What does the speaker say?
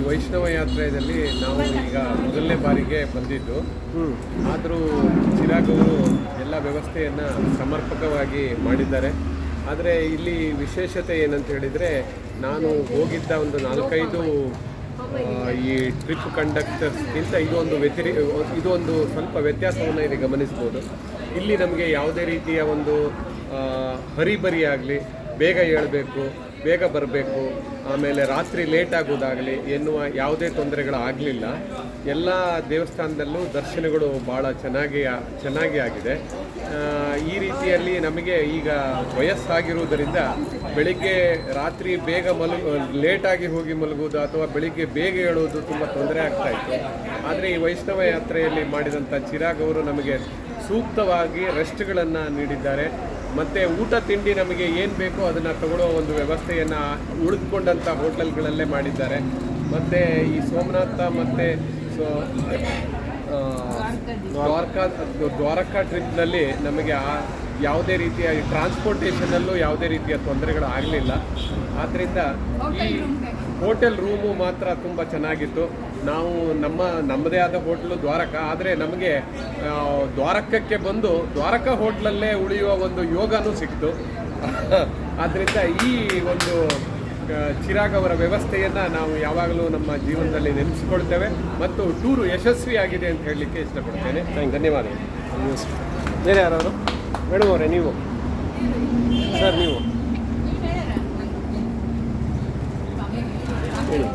ವೈಷ್ಣವ ಯಾತ್ರೆಯಲ್ಲಿ ನಾವು ಈಗ ಮೊದಲನೇ ಬಾರಿಗೆ ಬಂದಿದ್ದು. ಆದರೂ ಚಿರಾಗ್ ಅವರು ಎಲ್ಲ ವ್ಯವಸ್ಥೆಯನ್ನು ಸಮರ್ಪಕವಾಗಿ ಮಾಡಿದ್ದಾರೆ. ಆದರೆ ಇಲ್ಲಿ ವಿಶೇಷತೆ ಏನಂತ ಹೇಳಿದರೆ, ನಾನು ಹೋಗಿದ್ದ ಒಂದು 4-5 ಈ ಟ್ರಿಪ್ ಕಂಡಕ್ಟರ್ಸ್ಗಿಂತ ಇದೊಂದು ಸ್ವಲ್ಪ ವ್ಯತ್ಯಾಸವನ್ನು ಇಲ್ಲಿ ಗಮನಿಸ್ಬೋದು. ಇಲ್ಲಿ ನಮಗೆ ಯಾವುದೇ ರೀತಿಯ ಒಂದು ಹರಿಬರಿ ಆಗಲಿ, ಬೇಗ ಏಳಬೇಕು, ಬೇಗ ಬರಬೇಕು, ಆಮೇಲೆ ರಾತ್ರಿ ಲೇಟ್ ಆಗೋದಾಗಲಿ ಎನ್ನುವ ಯಾವುದೇ ತೊಂದರೆಗಳಾಗಲಿಲ್ಲ. ಎಲ್ಲ ದೇವಸ್ಥಾನದಲ್ಲೂ ದರ್ಶನಗಳು ಭಾಳ ಚೆನ್ನಾಗಿ ಆಗಿದೆ. ಈ ರೀತಿಯಲ್ಲಿ ನಮಗೆ ಈಗ ವಯಸ್ಸಾಗಿರುವುದರಿಂದ ಬೆಳಿಗ್ಗೆ ರಾತ್ರಿ ಬೇಗ ಲೇಟಾಗಿ ಹೋಗಿ ಮಲಗುವುದು ಅಥವಾ ಬೆಳಿಗ್ಗೆ ಬೇಗ ಏಳುವುದು ತುಂಬ ತೊಂದರೆ ಆಗ್ತಾಯಿತ್ತು. ಆದರೆ ಈ ವೈಷ್ಣವ ಯಾತ್ರೆಯಲ್ಲಿ ಮಾಡಿದಂಥ ಚಿರಾಗ್ ಅವರು ನಮಗೆ ಸೂಕ್ತವಾಗಿ ರೆಸ್ಟ್ಗಳನ್ನು ನೀಡಿದ್ದಾರೆ. ಮತ್ತು ಊಟ ತಿಂಡಿ ನಮಗೆ ಏನು ಬೇಕೋ ಅದನ್ನು ತಗೊಳ್ಳೋ ಒಂದು ವ್ಯವಸ್ಥೆಯನ್ನು ಉಳಿದುಕೊಂಡಂಥ ಹೋಟೆಲ್ಗಳಲ್ಲೇ ಮಾಡಿದ್ದಾರೆ. ಮತ್ತು ಈ ಸೋಮನಾಥ ಮತ್ತು ದ್ವಾರಕಾ ಟ್ರಿಪ್ನಲ್ಲಿ ನಮಗೆ ಯಾವುದೇ ರೀತಿಯ ಟ್ರಾನ್ಸ್ಪೋರ್ಟೇಷನಲ್ಲೂ ಯಾವುದೇ ರೀತಿಯ ತೊಂದರೆಗಳು ಆಗಲಿಲ್ಲ. ಆದ್ದರಿಂದ ಈ ಹೋಟೆಲ್ ರೂಮು ಮಾತ್ರ ತುಂಬ ಚೆನ್ನಾಗಿತ್ತು. ನಾವು ನಮ್ಮದೇ ಆದ ಹೋಟ್ಲು ದ್ವಾರಕಾ, ಆದರೆ ನಮಗೆ ದ್ವಾರಕಕ್ಕೆ ಬಂದು ದ್ವಾರಕಾ ಹೋಟ್ಲಲ್ಲೇ ಉಳಿಯುವ ಒಂದು ಯೋಗನೂ ಸಿಕ್ತು. ಆದ್ದರಿಂದ ಈ ಒಂದು ಚಿರಾಗ್ ಅವರ ವ್ಯವಸ್ಥೆಯನ್ನು ನಾವು ಯಾವಾಗಲೂ ನಮ್ಮ ಜೀವನದಲ್ಲಿ ನೆನೆಸ್ಕೊಳ್ತೇವೆ ಮತ್ತು ಟೂರು ಯಶಸ್ವಿಯಾಗಿದೆ ಅಂತ ಹೇಳಲಿಕ್ಕೆ ಇಷ್ಟಪಡ್ತೇನೆ. ಧನ್ಯವಾದಗಳು. ಬೇರೆ ಯಾರು? ಮೇಡಮ್ ಅವರೇ, ನೀವು ಸರ್, ನೀವು ಹೇಳಿ.